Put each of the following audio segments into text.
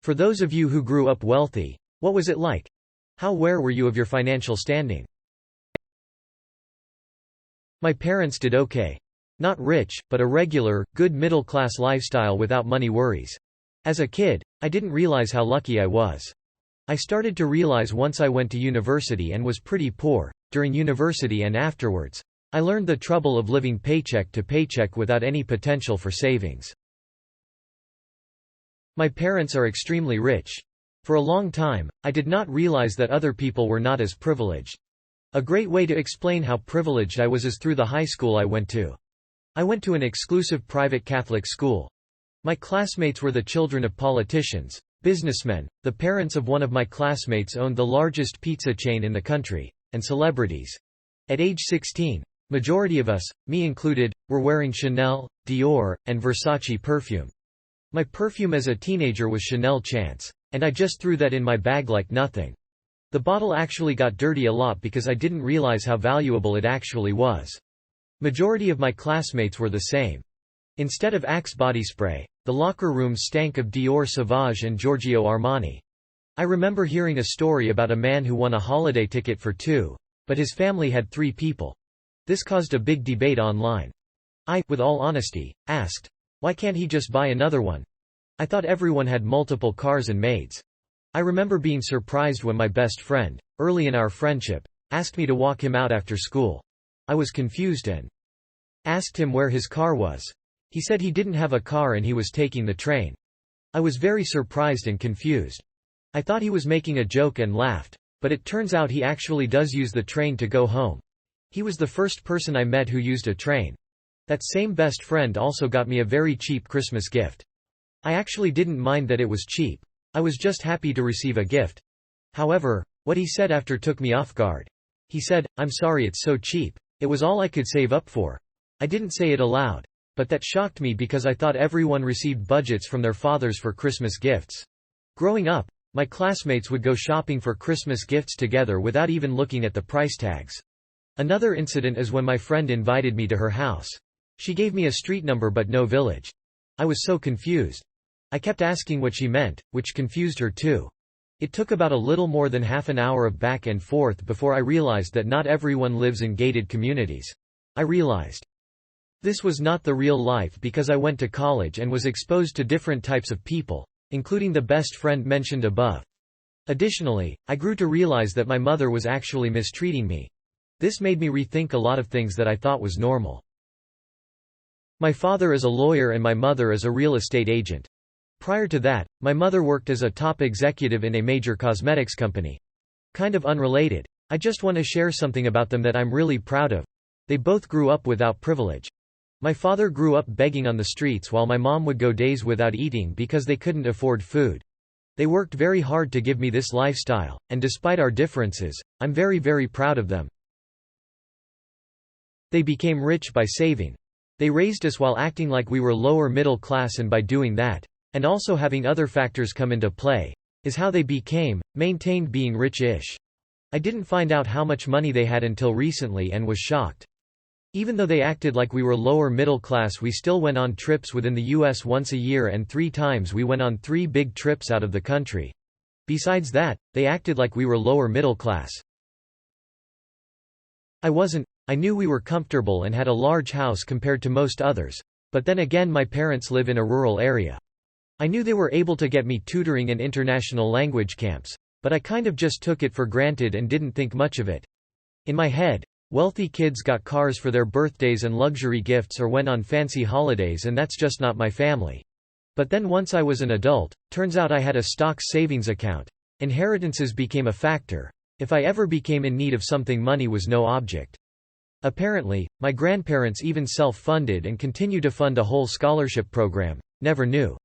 For those of you who grew up wealthy, what was it like? How aware were you of your financial standing? My parents did okay. Not rich, but a regular, good middle-class lifestyle without money worries. As a kid, I didn't realize how lucky I was. I started to realize once I went to university and was pretty poor. During university and afterwards, I learned the trouble of living paycheck to paycheck without any potential for savings. My parents are extremely rich. For a long time, I did not realize that other people were not as privileged. A great way to explain how privileged I was is through the high school I went to. I went to an exclusive private Catholic school. My classmates were the children of politicians, businessmen, the parents of one of my classmates owned the largest pizza chain in the country, and celebrities. At age 16, majority of us, me included, were wearing Chanel, Dior, and Versace perfume. My perfume as a teenager was Chanel Chance, and I just threw that in my bag like nothing. The bottle actually got dirty a lot because I didn't realize how valuable it actually was. Majority of my classmates were the same. Instead of Axe body spray, the locker room stank of Dior Sauvage and Giorgio Armani. I remember hearing a story about a man who won a holiday ticket for two, but his family had 3 people. This caused a big debate online. I, with all honesty, asked, why can't he just buy another one? I thought everyone had multiple cars and maids. I remember being surprised when my best friend, early in our friendship, asked me to walk him out after school. I was confused and asked him where his car was. He said he didn't have a car and he was taking the train. I was very surprised and confused. I thought he was making a joke and laughed, but it turns out he actually does use the train to go home. He was the first person I met who used a train. That same best friend also got me a very cheap Christmas gift. I actually didn't mind that it was cheap. I was just happy to receive a gift. However, what he said after took me off guard. He said, "I'm sorry it's so cheap. It was all I could save up for." I didn't say it aloud, but that shocked me because I thought everyone received budgets from their fathers for Christmas gifts. Growing up, my classmates would go shopping for Christmas gifts together without even looking at the price tags. Another incident is when my friend invited me to her house. She gave me a street number but no village. I was so confused. I kept asking what she meant, which confused her too. It took about a little more than half an hour of back and forth before I realized that not everyone lives in gated communities. I realized this was not the real life because I went to college and was exposed to different types of people, including the best friend mentioned above. Additionally, I grew to realize that my mother was actually mistreating me. This made me rethink a lot of things that I thought was normal. My father is a lawyer and my mother is a real estate agent. Prior to that, my mother worked as a top executive in a major cosmetics company. Kind of unrelated. I just want to share something about them that I'm really proud of. They both grew up without privilege. My father grew up begging on the streets while my mom would go days without eating because they couldn't afford food. They worked very hard to give me this lifestyle, and despite our differences, I'm very, very proud of them. They became rich by saving. They raised us while acting like we were lower middle class, and by doing that, and also having other factors come into play, is how they maintained being rich-ish. I didn't find out how much money they had until recently and was shocked. Even though they acted like we were lower middle class, we still went on trips within the US once a year, and 3 times we went on 3 big trips out of the country. Besides that, they acted like we were lower middle class. I wasn't. I knew we were comfortable and had a large house compared to most others, but then again my parents live in a rural area. I knew they were able to get me tutoring and international language camps, but I kind of just took it for granted and didn't think much of it. In my head, wealthy kids got cars for their birthdays and luxury gifts or went on fancy holidays, and that's just not my family. But then once I was an adult, turns out I had a stock savings account. Inheritances became a factor. If I ever became in need of something, money was no object. Apparently, my grandparents even self-funded and continue to fund a whole scholarship program. Never knew.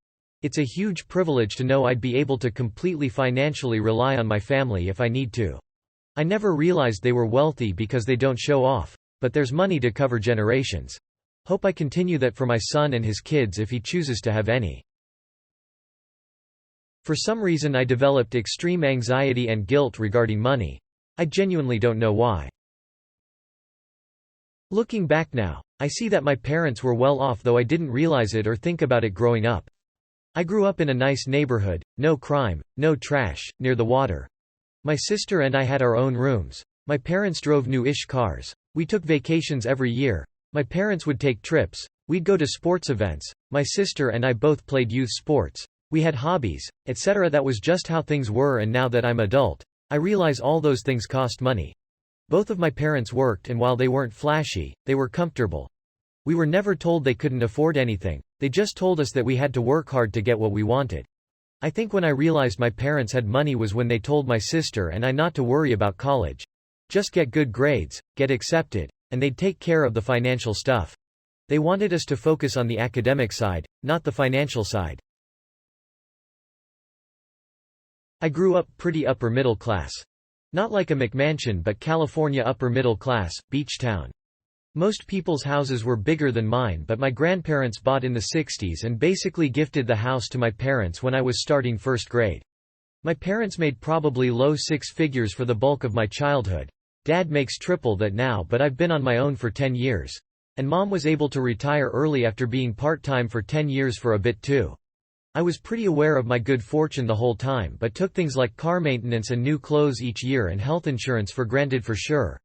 It's a huge privilege to know I'd be able to completely financially rely on my family if I need to. I never realized they were wealthy because they don't show off, but there's money to cover generations. Hope I continue that for my son and his kids if he chooses to have any. For some reason I developed extreme anxiety and guilt regarding money. I genuinely don't know why. Looking back now, I see that my parents were well off, though I didn't realize it or think about it growing up. I grew up in a nice neighborhood, no crime, no trash, near the water. My sister and I had our own rooms. My parents drove new-ish cars. We took vacations every year. My parents would take trips. We'd go to sports events. My sister and I both played youth sports. We had hobbies, etc. That was just how things were, and now that I'm adult, I realize all those things cost money. Both of my parents worked, and while they weren't flashy, they were comfortable. We were never told they couldn't afford anything, they just told us that we had to work hard to get what we wanted. I think when I realized my parents had money was when they told my sister and I not to worry about college. Just get good grades, get accepted, and they'd take care of the financial stuff. They wanted us to focus on the academic side, not the financial side. I grew up pretty upper middle class. Not like a McMansion, but California upper middle class, beach town. Most people's houses were bigger than mine, but my grandparents bought in the 60s and basically gifted the house to my parents when I was starting first grade. My parents made probably low six figures for the bulk of my childhood. Dad makes triple that now, but I've been on my own for 10 years. And Mom was able to retire early after being part-time for 10 years for a bit too. I was pretty aware of my good fortune the whole time, but took things like car maintenance and new clothes each year and health insurance for granted for sure.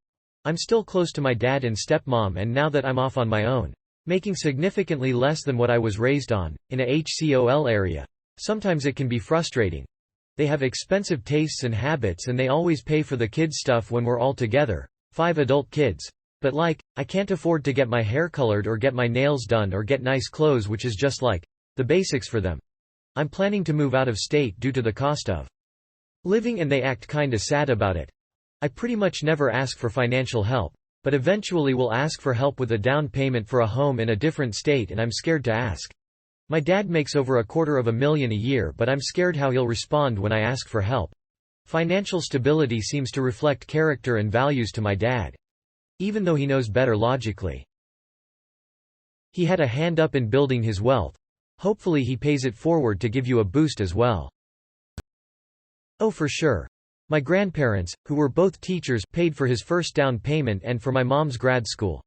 I'm still close to my dad and stepmom, and now that I'm off on my own, making significantly less than what I was raised on, in a HCOL area, sometimes it can be frustrating. They have expensive tastes and habits, and they always pay for the kids' stuff when we're all together, 5 adult kids. But I can't afford to get my hair colored or get my nails done or get nice clothes, which is just the basics for them. I'm planning to move out of state due to the cost of living, and they act kinda sad about it. I pretty much never ask for financial help, but eventually will ask for help with a down payment for a home in a different state, and I'm scared to ask. My dad makes over $250,000 a year, but I'm scared how he'll respond when I ask for help. Financial stability seems to reflect character and values to my dad. Even though he knows better logically. He had a hand up in building his wealth. Hopefully he pays it forward to give you a boost as well. Oh, for sure. My grandparents, who were both teachers, paid for his first down payment and for my mom's grad school.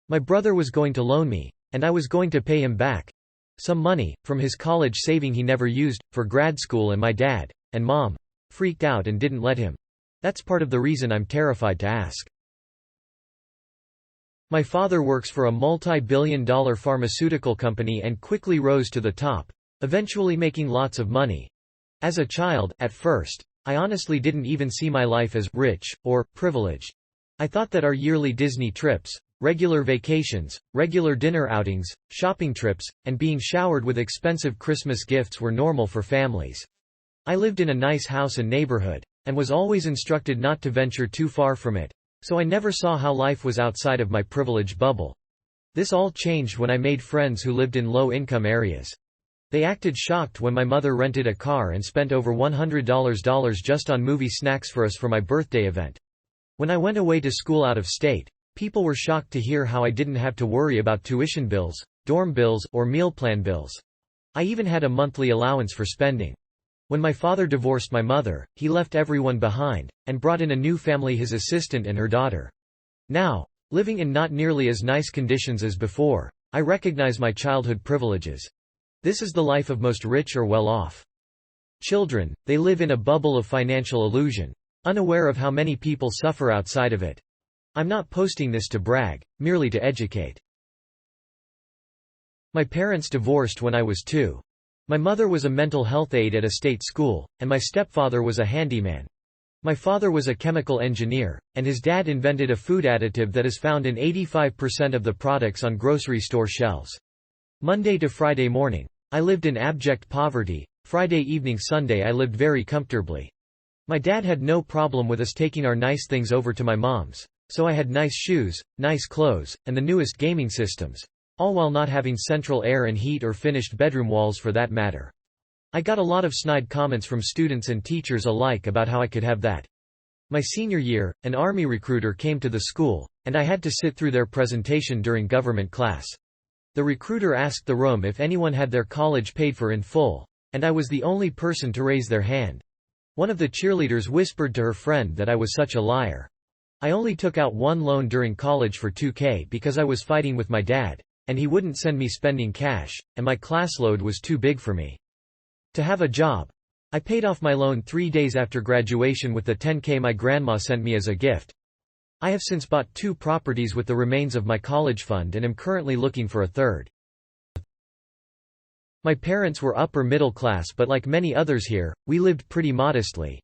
My brother was going to loan me, and I was going to pay him back some money, from his college saving he never used, for grad school, and my dad and mom freaked out and didn't let him. That's part of the reason I'm terrified to ask. My father works for a multi-billion-dollar pharmaceutical company and quickly rose to the top, eventually making lots of money. As a child, at first, I honestly didn't even see my life as rich or privileged. I thought that our yearly Disney trips, regular vacations, regular dinner outings, shopping trips, and being showered with expensive Christmas gifts were normal for families. I lived in a nice house and neighborhood, and was always instructed not to venture too far from it. So I never saw how life was outside of my privilege bubble. This all changed when I made friends who lived in low-income areas. They acted shocked when my mother rented a car and spent over $100 just on movie snacks for us for my birthday event. When I went away to school out of state, people were shocked to hear how I didn't have to worry about tuition bills, dorm bills, or meal plan bills. I even had a monthly allowance for spending. When my father divorced my mother, he left everyone behind, and brought in a new family, his assistant and her daughter. Now, living in not nearly as nice conditions as before, I recognize my childhood privileges. This is the life of most rich or well-off children. They live in a bubble of financial illusion, unaware of how many people suffer outside of it. I'm not posting this to brag, merely to educate. My parents divorced when I was 2. My mother was a mental health aide at a state school, and my stepfather was a handyman. My father was a chemical engineer, and his dad invented a food additive that is found in 85% of the products on grocery store shelves. Monday to Friday morning, I lived in abject poverty. Friday evening, Sunday, I lived very comfortably. My dad had no problem with us taking our nice things over to my mom's, so I had nice shoes, nice clothes, and the newest gaming systems. All while not having central air and heat or finished bedroom walls for that matter. I got a lot of snide comments from students and teachers alike about how I could have that. My senior year, an Army recruiter came to the school, and I had to sit through their presentation during government class. The recruiter asked the room if anyone had their college paid for in full, and I was the only person to raise their hand. One of the cheerleaders whispered to her friend that I was such a liar. I only took out one loan during college for $2,000 because I was fighting with my dad, and he wouldn't send me spending cash, and my class load was too big for me. To have a job. I paid off my loan 3 days after graduation with the $10K my grandma sent me as a gift. I have since bought 2 properties with the remains of my college fund and am currently looking for a third. My parents were upper middle class, but like many others here, we lived pretty modestly.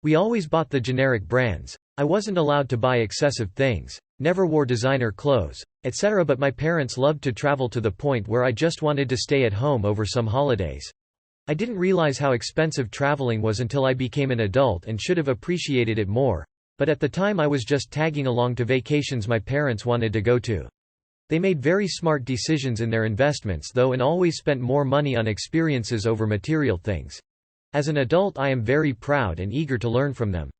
We always bought the generic brands. I wasn't allowed to buy excessive things, never wore designer clothes, etc., but my parents loved to travel to the point where I just wanted to stay at home over some holidays. I didn't realize how expensive traveling was until I became an adult and should have appreciated it more, but at the time I was just tagging along to vacations my parents wanted to go to. They made very smart decisions in their investments though, and always spent more money on experiences over material things. As an adult I am very proud and eager to learn from them.